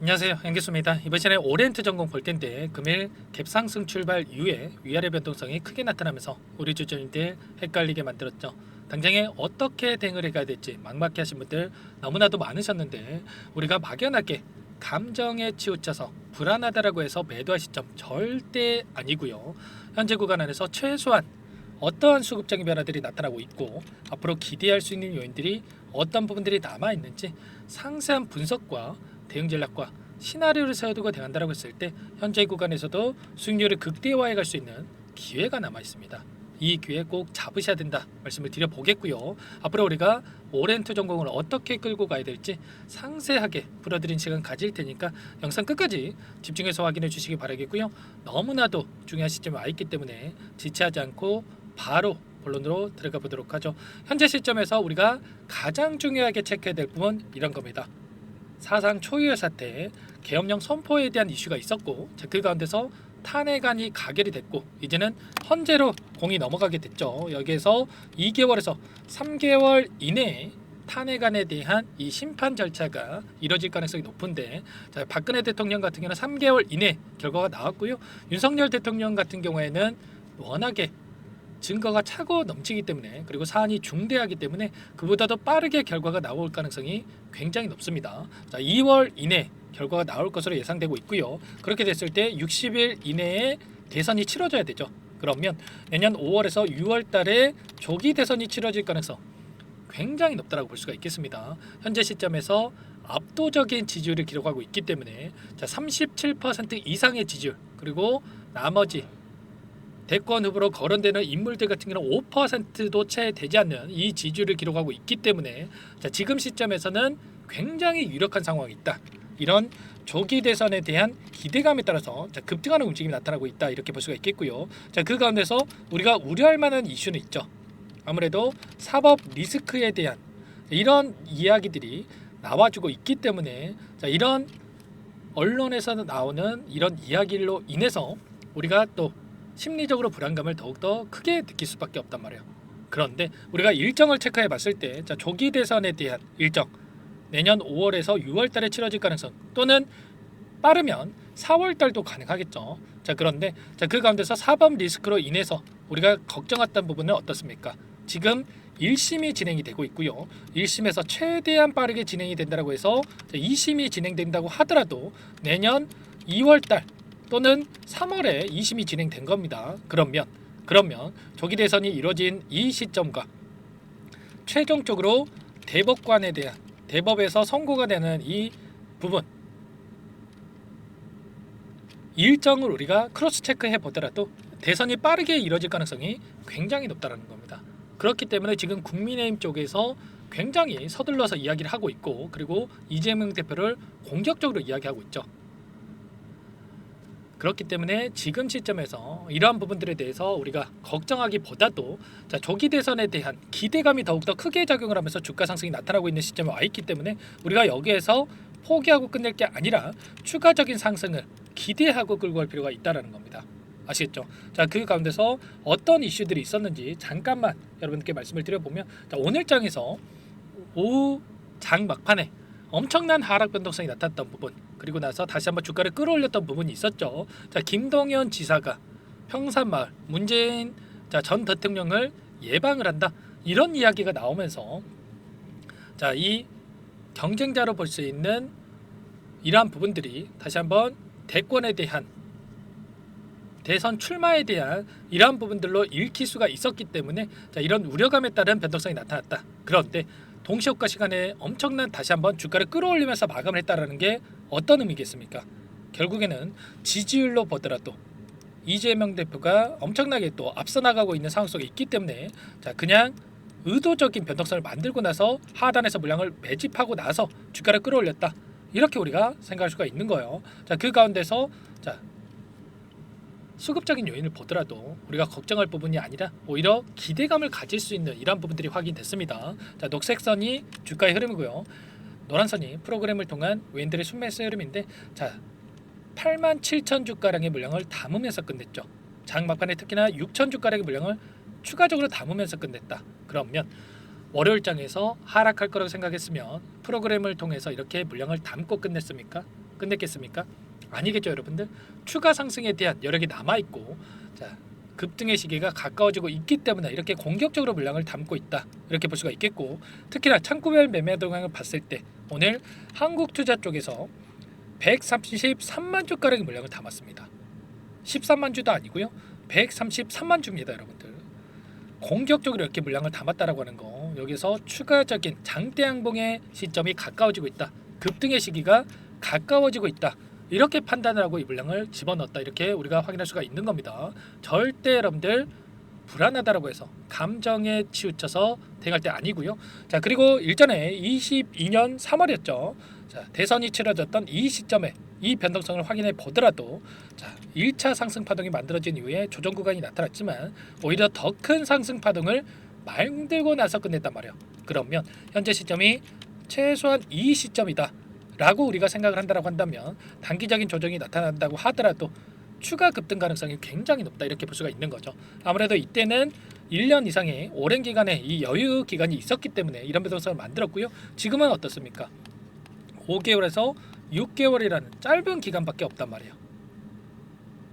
안녕하세요, 연기수입니다. 이번 시간에 오리엔트 전공 볼 텐데 금일 갭상승 출발 이후에 위아래 변동성이 크게 나타나면서 우리 주주님들 헷갈리게 만들었죠. 당장에 어떻게 대응을 해가야 될지 막막해 하신 분들 너무나도 많으셨는데, 우리가 막연하게 감정에 치우쳐서 불안하다라고 해서 매도할 시점 절대 아니고요. 현재 구간 안에서 최소한 어떠한 수급적인 변화들이 나타나고 있고 앞으로 기대할 수 있는 요인들이 어떤 부분들이 남아 있는지 상세한 분석과 대응 전략과 시나리오를 세워두고 대응한다고 했을 때 현재 구간에서도 수익률을 극대화해 갈 수 있는 기회가 남아 있습니다. 이 기회 꼭 잡으셔야 된다 말씀을 드려보겠고요. 앞으로 우리가 오렌트 전공을 어떻게 끌고 가야 될지 상세하게 풀어드린 시간 가질 테니까 영상 끝까지 집중해서 확인해 주시기 바라겠고요. 너무나도 중요한 시점에 와 있기 때문에 지체하지 않고 바로 본론으로 들어가 보도록 하죠. 현재 시점에서 우리가 가장 중요하게 체크해야 될 부분 이런 겁니다. 사상 초유의 사태, 계엄령 선포에 대한 이슈가 있었고, 그 가운데서 탄핵안이 가결이 됐고 이제는 헌재로 공이 넘어가게 됐죠. 여기에서 2개월에서 3개월 이내에 탄핵안에 대한 이 심판 절차가 이뤄질 가능성이 높은데, 자, 박근혜 대통령 같은 경우는 3개월 이내 결과가 나왔고요. 윤석열 대통령 같은 경우에는 워낙에 증거가 차고 넘치기 때문에, 그리고 사안이 중대하기 때문에 그보다도 빠르게 결과가 나올 가능성이 굉장히 높습니다. 자, 2월 이내 결과가 나올 것으로 예상되고 있고요. 그렇게 됐을 때 60일 이내에 대선이 치러져야 되죠. 그러면 내년 5월에서 6월 달에 조기 대선이 치러질 가능성 굉장히 높다고 볼 수가 있겠습니다. 현재 시점에서 압도적인 지지율을 기록하고 있기 때문에, 자, 37% 이상의 지지율, 그리고 나머지 대권 후보로 거론되는 인물들 같은 경우는 5%도 채 되지 않는 이 지지율을 기록하고 있기 때문에, 자, 지금 시점에서는 굉장히 유력한 상황이 있다. 이런 조기 대선에 대한 기대감에 따라서, 자, 급등하는 움직임이 나타나고 있다, 이렇게 볼 수가 있겠고요. 자, 그 가운데서 우리가 우려할 만한 이슈는 있죠. 아무래도 사법 리스크에 대한 이런 이야기들이 나와주고 있기 때문에, 자, 이런 언론에서 나오는 이런 이야기로 인해서 우리가 또 심리적으로 불안감을 더욱더 크게 느낄 수밖에 없단 말이에요. 그런데 우리가 일정을 체크해 봤을 때, 자, 조기 대선에 대한 일정, 내년 5월에서 6월 달에 치러질 가능성, 또는 빠르면 4월 달도 가능하겠죠. 자, 그런데 그 가운데서 사법 리스크로 인해서 우리가 걱정했던 부분은 어떻습니까? 지금 1심이 진행이 되고 있고요. 1심에서 최대한 빠르게 진행이 된다고 해서 2심이 진행된다고 하더라도 내년 2월 달 또는 3월에 2심이 진행된 겁니다. 그러면 조기 대선이 이루어진 이 시점과 최종적으로 대법관에 대한, 대법에서 선고가 되는 이 부분 일정을 우리가 크로스 체크해 보더라도 대선이 빠르게 이루어질 가능성이 굉장히 높다는 겁니다. 그렇기 때문에 지금 국민의힘 쪽에서 굉장히 서둘러서 이야기를 하고 있고, 그리고 이재명 대표를 공격적으로 이야기하고 있죠. 그렇기 때문에 지금 시점에서 이러한 부분들에 대해서 우리가 걱정하기보다도, 자, 조기 대선에 대한 기대감이 더욱더 크게 작용을 하면서 주가 상승이 나타나고 있는 시점에 와 있기 때문에 우리가 여기에서 포기하고 끝낼 게 아니라 추가적인 상승을 기대하고 끌고 갈 필요가 있다는 겁니다. 아시겠죠? 자, 그 가운데서 어떤 이슈들이 있었는지 잠깐만 여러분께 말씀을 드려보면, 자, 오늘 장에서 오후 장 막판에 엄청난 하락 변동성이 나타났던 부분, 그리고 나서 다시 한번 주가를 끌어올렸던 부분이 있었죠. 자, 김동연 지사가 평산마을 문재인, 자, 전 대통령을 예방을 한다, 이런 이야기가 나오면서, 자, 이 경쟁자로 볼 수 있는 이러한 부분들이 다시 한번 대권에 대한, 대선 출마에 대한 이러한 부분들로 읽힐 수가 있었기 때문에, 자, 이런 우려감에 따른 변동성이 나타났다. 그런데 동시효과 시간에 엄청난 다시 한번 주가를 끌어올리면서 마감을 했다라는 게 어떤 의미겠습니까? 결국에는 지지율로 보더라도 이재명 대표가 엄청나게 또 앞서 나가고 있는 상황 속에 있기 때문에, 자, 그냥 의도적인 변동성을 만들고 나서 하단에서 물량을 매집하고 나서 주가를 끌어올렸다, 이렇게 우리가 생각할 수가 있는 거예요. 자, 그 가운데서, 자, 수급적인 요인을 보더라도 우리가 걱정할 부분이 아니라 오히려 기대감을 가질 수 있는 이러한 부분들이 확인됐습니다. 자, 녹색선이 주가의 흐름이고요. 노란선이 프로그램을 통한 외인들의 순매수 흐름인데, 자, 87,000 주가량의 물량을 담으면서 끝냈죠. 장 막판에 특히나 6,000 주가량의 물량을 추가적으로 담으면서 끝냈다. 그러면 월요일장에서 하락할 거라고 생각했으면 프로그램을 통해서 이렇게 물량을 담고 끝냈습니까? 끝냈겠습니까? 아니겠죠, 여러분들. 추가 상승에 대한 여력이 남아 있고, 자 급등의 시기가 가까워지고 있기 때문에 이렇게 공격적으로 물량을 담고 있다, 이렇게 볼 수가 있겠고, 특히나 창구별 매매 동향을 봤을 때 오늘 한국투자 쪽에서 133만 주 가량의 물량을 담았습니다. 13만 주도 아니고요, 133만 주입니다, 여러분들. 공격적으로 이렇게 물량을 담았다라고 하는 거, 여기서 추가적인 장대 양봉의 시점이 가까워지고 있다, 급등의 시기가 가까워지고 있다, 이렇게 판단을 하고 이 물량을 집어넣었다, 이렇게 우리가 확인할 수가 있는 겁니다. 절대 여러분들 불안하다라고 해서 감정에 치우쳐서 대응할 때 아니고요. 자, 그리고 일전에 22년 3월이었죠. 자, 대선이 치러졌던 이 시점에 이 변동성을 확인해 보더라도, 자 1차 상승 파동이 만들어진 이후에 조정 구간이 나타났지만 오히려 더 큰 상승 파동을 만들고 나서 끝냈단 말이에요. 그러면 현재 시점이 최소한 이 시점이다 라고 우리가 생각을 한다고 한다면, 단기적인 조정이 나타난다고 하더라도 추가 급등 가능성이 굉장히 높다, 이렇게 볼 수가 있는 거죠. 아무래도 이때는 1년 이상의 오랜 기간의 이 여유 기간이 있었기 때문에 이런 변동성을 만들었고요. 지금은 어떻습니까? 5개월에서 6개월이라는 짧은 기간밖에 없단 말이에요.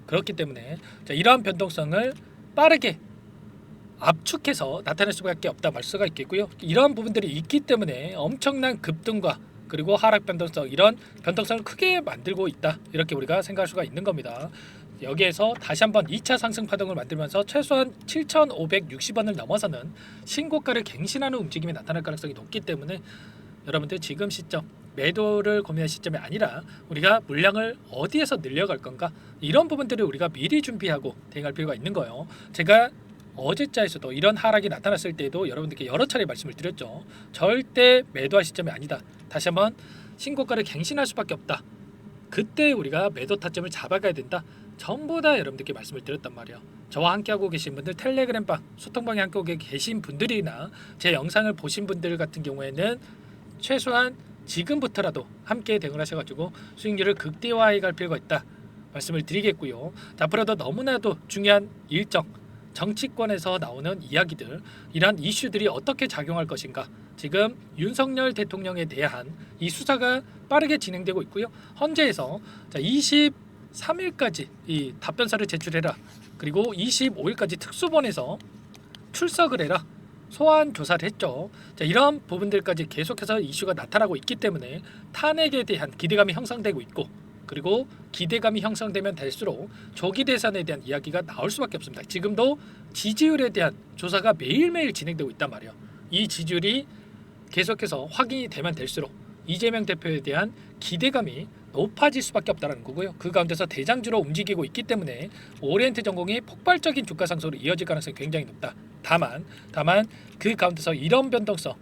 그렇기 때문에 자, 이러한 변동성을 빠르게 압축해서 나타낼 수밖에 없다 말 수가 있겠고요. 이러한 부분들이 있기 때문에 엄청난 급등과 그리고 하락 변동성, 이런 변동성을 크게 만들고 있다, 이렇게 우리가 생각할 수가 있는 겁니다. 여기에서 다시 한번 2차 상승 파동을 만들면서 최소한 7,560원을 넘어서는 신고가를 갱신하는 움직임이 나타날 가능성이 높기 때문에 여러분들 지금 시점, 매도를 고민할 시점이 아니라 우리가 물량을 어디에서 늘려갈 건가, 이런 부분들을 우리가 미리 준비하고 대응할 필요가 있는 거예요. 제가 어제자에서도 이런 하락이 나타났을 때에도 여러분들께 여러 차례 말씀을 드렸죠. 절대 매도할 시점이 아니다, 다시 한번 신고가를 갱신할 수밖에 없다, 그때 우리가 매도 타점을 잡아가야 된다, 전부 다 여러분들께 말씀을 드렸단 말이에요. 저와 함께하고 계신 분들, 텔레그램방 소통방에 함께하고 계신 분들이나 제 영상을 보신 분들 같은 경우에는 최소한 지금부터라도 함께 대응을 하셔가지고 수익률을 극대화해 갈 필요가 있다 말씀을 드리겠고요. 앞으로도 너무나도 중요한 일정, 정치권에서 나오는 이야기들, 이러한 이슈들이 어떻게 작용할 것인가, 지금 윤석열 대통령에 대한 이 수사가 빠르게 진행되고 있고요. 헌재에서 23일까지 이 답변서를 제출해라, 그리고 25일까지 특수본에서 출석을 해라, 소환 조사를 했죠. 자, 이런 부분들까지 계속해서 이슈가 나타나고 있기 때문에 탄핵에 대한 기대감이 형성되고 있고, 그리고 기대감이 형성되면 될수록 조기 대선에 대한 이야기가 나올 수밖에 없습니다. 지금도 지지율에 대한 조사가 매일매일 진행되고 있단 말이에요. 이 지지율이 계속해서 확인이 되면 될수록 이재명 대표에 대한 기대감이 높아질 수밖에 없다는 거고요. 그 가운데서 대장주로 움직이고 있기 때문에 오리엔트 전공이 폭발적인 주가 상승으로 이어질 가능성이 굉장히 높다. 다만 그 가운데서 이런 변동성이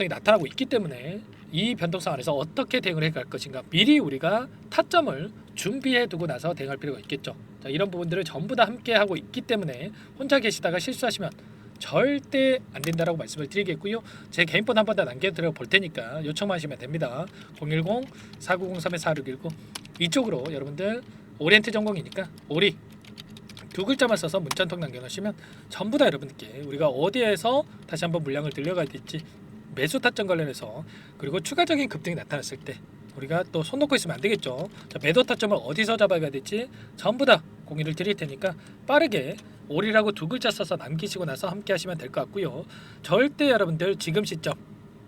나타나고 있기 때문에 이 변동성 안에서 어떻게 대응을 해갈 것인가, 미리 우리가 타점을 준비해 두고 나서 대응할 필요가 있겠죠. 자, 이런 부분들을 전부 다 함께 하고 있기 때문에 혼자 계시다가 실수하시면 절대 안 된다라고 말씀을 드리겠고요. 제 개인폰 한 번 더 남겨드려 볼 테니까 요청만 하시면 됩니다. 010-4903-4619 이쪽으로 여러분들 오리엔트 전공이니까 오리 두 글자만 써서 문자 한 통 남겨놓으시면 전부 다 여러분들께 우리가 어디에서 다시 한번 물량을 들려가야 될지, 매수 타점 관련해서, 그리고 추가적인 급등이 나타났을 때 우리가 또 손 놓고 있으면 안 되겠죠. 자, 매도 타점을 어디서 잡아야 될지 전부 다 공유를 드릴 테니까 빠르게 오리라고 두 글자 써서 남기시고 나서 함께 하시면 될 것 같고요. 절대 여러분들 지금 시점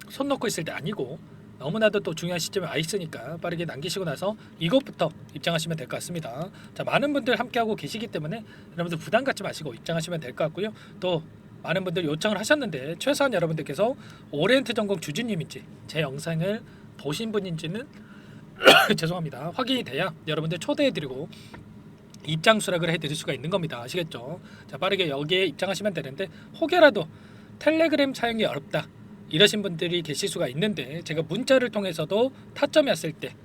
손 놓고 있을 때 아니고 너무나도 또 중요한 시점에 와 있으니까 빠르게 남기시고 나서 이것부터 입장하시면 될 것 같습니다. 자, 많은 분들 함께하고 계시기 때문에 여러분들 부담 갖지 마시고 입장하시면 될 것 같고요. 또 많은 분들 요청을 하셨는데 최소한 여러분들께서 오리엔트 전공 주주님인지 제 영상을 보신 분인지는 죄송합니다, 확인이 돼야 여러분들 초대해드리고 입장 수락을 해드릴 수가 있는 겁니다. 아시겠죠? 자, 빠르게 여기에 입장하시면 되는데 혹여라도 텔레그램 사용이 어렵다 이러신 분들이 계실 수가 있는데, 제가 문자를 통해서도 타점이 왔을 때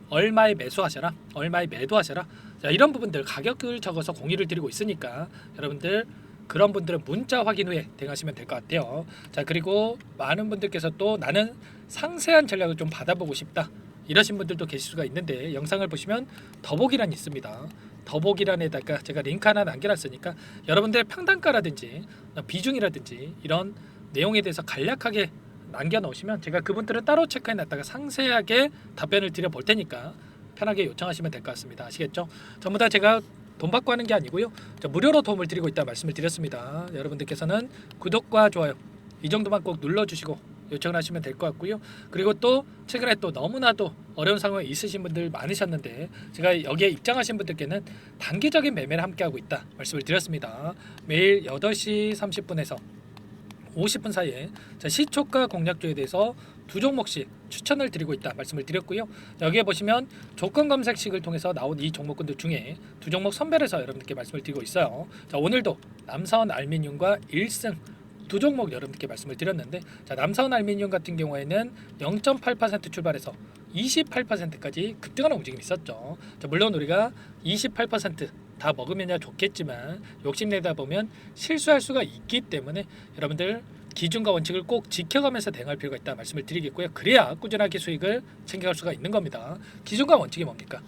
얼마에 매수하셔라, 얼마에 매도하셔라, 자, 이런 부분들 가격을 적어서 공유를 드리고 있으니까 여러분들 그런 분들은 문자 확인 후에 대응하시면 될 것 같아요. 자, 그리고 많은 분들께서 또 나는 상세한 전략을 좀 받아보고 싶다 이러신 분들도 계실 수가 있는데, 영상을 보시면 더보기란이 있습니다. 더보기란에다가 제가 링크 하나 남겨놨으니까 여러분들 평단가라든지 비중이라든지 이런 내용에 대해서 간략하게 남겨놓으시면 제가 그분들은 따로 체크해놨다가 상세하게 답변을 드려볼 테니까 편하게 요청하시면 될 것 같습니다. 아시겠죠? 전부 다 제가 돈 받고 하는 게 아니고요. 무료로 도움을 드리고 있다 말씀을 드렸습니다. 여러분들께서는 구독과 좋아요 이 정도만 꼭 눌러주시고 요청을 하시면 될 것 같고요. 그리고 또 최근에 또 너무나도 어려운 상황에 있으신 분들 많으셨는데 제가 여기에 입장하신 분들께는 단기적인 매매를 함께하고 있다 말씀을 드렸습니다. 매일 8시 30분에서 50분 사이에 시초가 공략주에 대해서 두 종목씩 추천을 드리고 있다 말씀을 드렸고요. 여기에 보시면 조건 검색식을 통해서 나온 이 종목군들 중에 두 종목 선별해서 여러분들께 말씀을 드리고 있어요. 자, 오늘도 남사원 알미늄과 1승 두 종목 여러분들께 말씀을 드렸는데, 자, 남사원 알미늄 같은 경우에는 0.8% 출발해서 28%까지 급등하는 움직임이 있었죠. 자, 물론 우리가 28%다 먹으면야 좋겠지만 욕심내다 보면 실수할 수가 있기 때문에 여러분들 기준과 원칙을 꼭 지켜가면서 대응할 필요가 있다 말씀을 드리겠고요. 그래야 꾸준하게 수익을 챙겨갈 수가 있는 겁니다. 기준과 원칙이 뭡니까?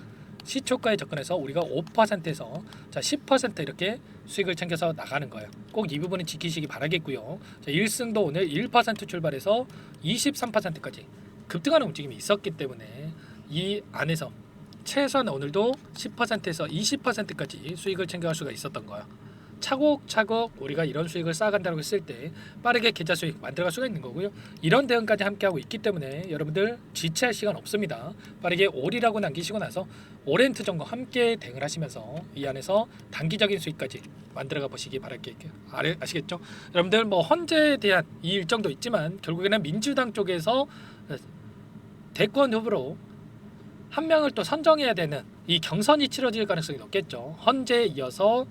시초가에 접근해서 우리가 5%에서 자 10% 이렇게 수익을 챙겨서 나가는 거예요. 꼭 이 부분은 지키시기 바라겠고요. 자, 1승도 오늘 1% 출발해서 23%까지 급등하는 움직임이 있었기 때문에 이 안에서 최소한 오늘도 10%에서 20%까지 수익을 챙겨갈 수가 있었던 거예요. 차곡차곡 우리가 이런 수익을 쌓아간다고 했을 때 빠르게 계좌 수익 만들어갈 수가 있는 거고요. 이런 대응까지 함께하고 있기 때문에 여러분들 지체할 시간 없습니다. 빠르게 올이라고 남기시고 나서 오렌트 정도 함께 대응을 하시면서 이 안에서 단기적인 수익까지 만들어가 보시기 바랄게요. 아시겠죠? 여러분들 뭐 헌재에 대한 이 일정도 있지만 결국에는 민주당 쪽에서 대권 후보로 한 명을 또 선정해야 되는 이 경선이 치러질 가능성이 높겠죠. 헌재에 이어서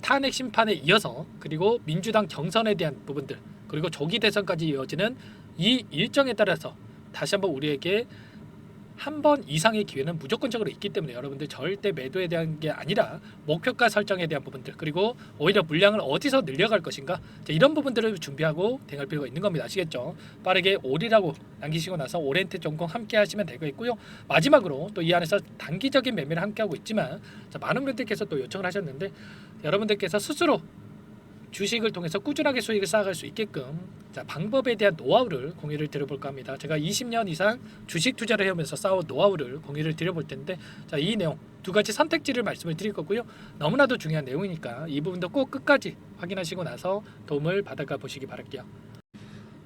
탄핵 심판에 이어서 그리고 민주당 경선에 대한 부분들 그리고 조기 대선까지 이어지는 이 일정에 따라서 다시 한번 우리에게 한 번 이상의 기회는 무조건적으로 있기 때문에 여러분들 절대 매도에 대한 게 아니라 목표가 설정에 대한 부분들 그리고 오히려 물량을 어디서 늘려갈 것인가 이런 부분들을 준비하고 대응할 필요가 있는 겁니다. 아시겠죠? 빠르게 올이라고 남기시고 나서 오렌트 전공 함께 하시면 되겠고요. 마지막으로 또 이 안에서 단기적인 매매를 함께 하고 있지만 자, 많은 분들께서 또 요청을 하셨는데 여러분들께서 스스로 주식을 통해서 꾸준하게 수익을 쌓아갈 수 있게끔 자, 방법에 대한 노하우를 공유를 드려볼까 합니다. 제가 20년 이상 주식 투자를 해오면서 쌓아온 노하우를 공유를 드려볼 텐데 자, 이 내용 두 가지 선택지를 말씀을 드릴 거고요. 너무나도 중요한 내용이니까 이 부분도 꼭 끝까지 확인하시고 나서 도움을 받아가 보시기 바랄게요.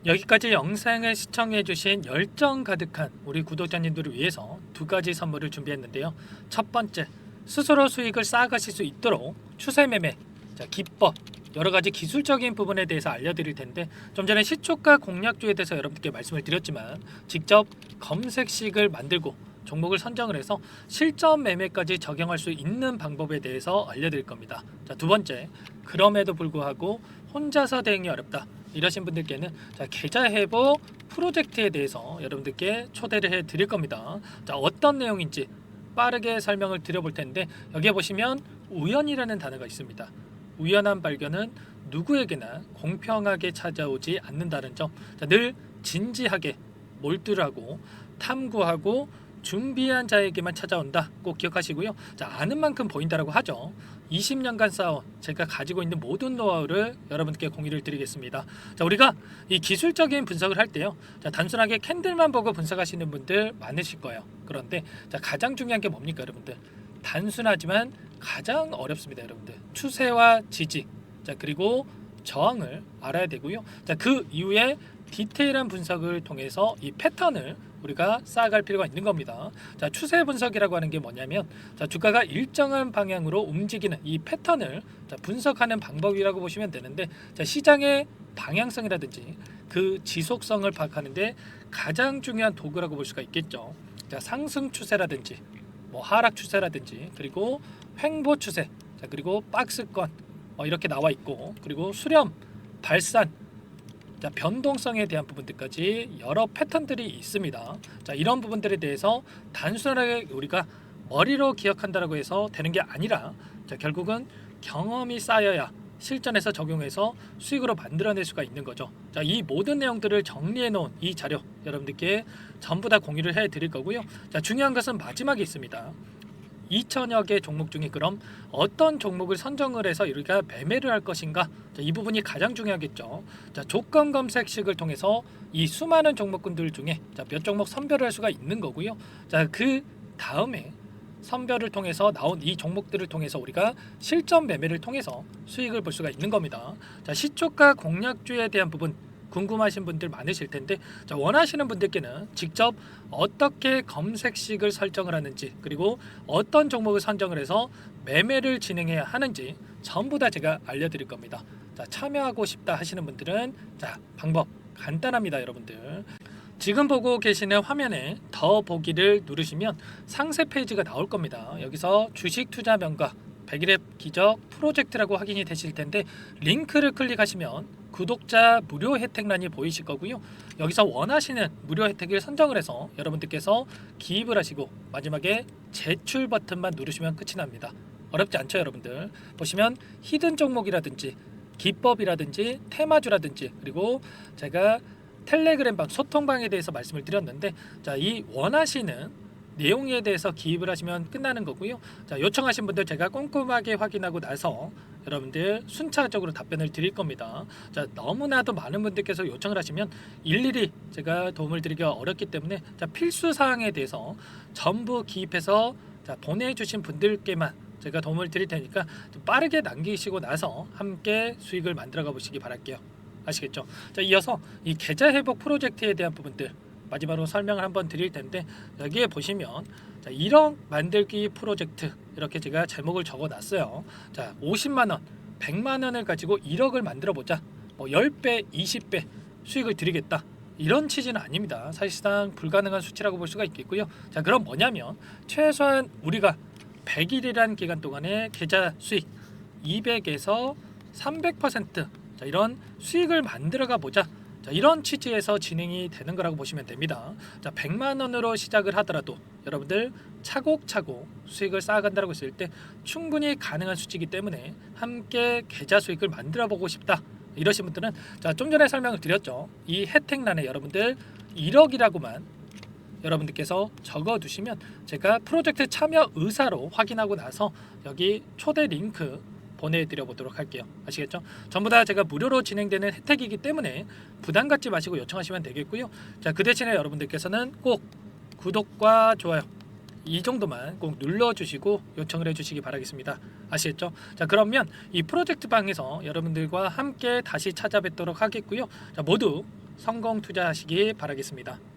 여기까지 영상을 시청해 주신 열정 가득한 우리 구독자님들을 위해서 두 가지 선물을 준비했는데요. 첫 번째, 스스로 수익을 쌓아가실 수 있도록 추세 매매 자, 기법 여러 가지 기술적인 부분에 대해서 알려드릴 텐데 좀 전에 시초가 공략주에 대해서 여러분께 말씀을 드렸지만 직접 검색식을 만들고 종목을 선정을 해서 실전 매매까지 적용할 수 있는 방법에 대해서 알려드릴 겁니다. 자, 두 번째, 그럼에도 불구하고 혼자서 대응이 어렵다 이러신 분들께는 자, 계좌 회복 프로젝트에 대해서 여러분들께 초대를 해 드릴 겁니다. 자, 어떤 내용인지 빠르게 설명을 드려볼 텐데 여기에 보시면 우연이라는 단어가 있습니다. 우연한 발견은 누구에게나 공평하게 찾아오지 않는다는 점. 자, 늘 진지하게 몰두를 하고 탐구하고 준비한 자에게만 찾아온다. 꼭 기억하시고요. 자, 아는 만큼 보인다라고 하죠. 20년간 쌓아온 제가 가지고 있는 모든 노하우를 여러분께 공유를 드리겠습니다. 자, 우리가 이 기술적인 분석을 할 때요. 자, 단순하게 캔들만 보고 분석하시는 분들 많으실 거예요. 그런데 자, 가장 중요한 게 뭡니까, 여러분들? 단순하지만 가장 어렵습니다, 여러분들. 추세와 지지, 자, 그리고 저항을 알아야 되고요. 자, 그 이후에 디테일한 분석을 통해서 이 패턴을 우리가 쌓아갈 필요가 있는 겁니다. 자, 추세 분석이라고 하는 게 뭐냐면 자, 주가가 일정한 방향으로 움직이는 이 패턴을 자, 분석하는 방법이라고 보시면 되는데 자, 시장의 방향성이라든지 그 지속성을 파악하는데 가장 중요한 도구라고 볼 수가 있겠죠. 자, 상승 추세라든지 뭐 하락 추세라든지 그리고 횡보 추세 자, 그리고 박스권 이렇게 나와 있고 그리고 수렴, 발산 자, 변동성에 대한 부분들까지 여러 패턴들이 있습니다. 자, 이런 부분들에 대해서 단순하게 우리가 머리로 기억한다라고 해서 되는 게 아니라 자, 결국은 경험이 쌓여야 실전에서 적용해서 수익으로 만들어낼 수가 있는 거죠. 자, 이 모든 내용들을 정리해 놓은 이 자료 여러분들께 전부 다 공유를 해 드릴 거고요. 자, 중요한 것은 마지막에 있습니다. 2천여 개 종목 중에 그럼 어떤 종목을 선정을 해서 우리가 매매를 할 것인가? 자, 이 부분이 가장 중요하겠죠. 자, 조건 검색식을 통해서 이 수많은 종목군들 중에 몇 종목 선별을 할 수가 있는 거고요. 자, 그 다음에 선별을 통해서 나온 이 종목들을 통해서 우리가 실전 매매를 통해서 수익을 볼 수가 있는 겁니다. 자, 시초가 공략주에 대한 부분 궁금하신 분들 많으실 텐데, 자, 원하시는 분들께는 직접 어떻게 검색식을 설정을 하는지, 그리고 어떤 종목을 선정을 해서 매매를 진행해야 하는지 전부 다 제가 알려드릴 겁니다. 자, 참여하고 싶다 하시는 분들은 자, 방법 간단합니다, 여러분들. 지금 보고 계시는 화면에 더 보기를 누르시면 상세 페이지가 나올 겁니다. 여기서 주식 투자 명가 100일의 기적 프로젝트라고 확인이 되실 텐데, 링크를 클릭하시면 구독자 무료 혜택란이 보이실 거고요. 여기서 원하시는 무료 혜택을 선정을 해서 여러분들께서 기입을 하시고 마지막에 제출 버튼만 누르시면 끝이 납니다. 어렵지 않죠, 여러분들. 보시면 히든 종목이라든지 기법이라든지 테마주라든지, 그리고 제가 텔레그램방 소통방에 대해서 말씀을 드렸는데, 자, 이 원하시는 내용에 대해서 기입을 하시면 끝나는 거고요. 자, 요청하신 분들 제가 꼼꼼하게 확인하고 나서 여러분들 순차적으로 답변을 드릴 겁니다. 자, 너무나도 많은 분들께서 요청을 하시면 일일이 제가 도움을 드리기가 어렵기 때문에, 자, 필수 사항에 대해서 전부 기입해서 자, 보내주신 분들께만 제가 도움을 드릴 테니까 좀 빠르게 남기시고 나서 함께 수익을 만들어가 보시기 바랄게요. 아시겠죠? 자, 이어서 이 계좌 회복 프로젝트에 대한 부분들 마지막으로 설명을 한번 드릴 텐데, 여기에 보시면 자, 1억 만들기 프로젝트 이렇게 제가 제목을 적어 놨어요. 자, 50만 원, 100만 원을 가지고 1억을 만들어 보자. 뭐 10배, 20배 수익을 드리겠다. 이런 취지는 아닙니다. 사실상 불가능한 수치라고 볼 수가 있겠고요. 자, 그럼 뭐냐면 최소한 우리가 100일이란 기간 동안에 계좌 수익 200에서 300% 자, 이런 수익을 만들어가 보자. 자, 이런 취지에서 진행이 되는 거라고 보시면 됩니다. 자, 100만 원으로 시작을 하더라도 여러분들 차곡차곡 수익을 쌓아간다고 했을 때 충분히 가능한 수치이기 때문에 함께 계좌 수익을 만들어 보고 싶다 이러신 분들은, 자, 좀 전에 설명을 드렸죠. 이 혜택란에 여러분들 1억이라고만 여러분들께서 적어 두시면 제가 프로젝트 참여 의사로 확인하고 나서 여기 초대 링크 보내드려 보도록 할게요. 아시겠죠? 전부 다 제가 무료로 진행되는 혜택이기 때문에 부담 갖지 마시고 요청하시면 되겠고요. 자, 그 대신에 여러분들께서는 꼭 구독과 좋아요 이 정도만 꼭 눌러주시고 요청을 해주시기 바라겠습니다. 아시겠죠? 자, 그러면 이 프로젝트 방에서 여러분들과 함께 다시 찾아뵙도록 하겠고요. 자, 모두 성공 투자하시기 바라겠습니다.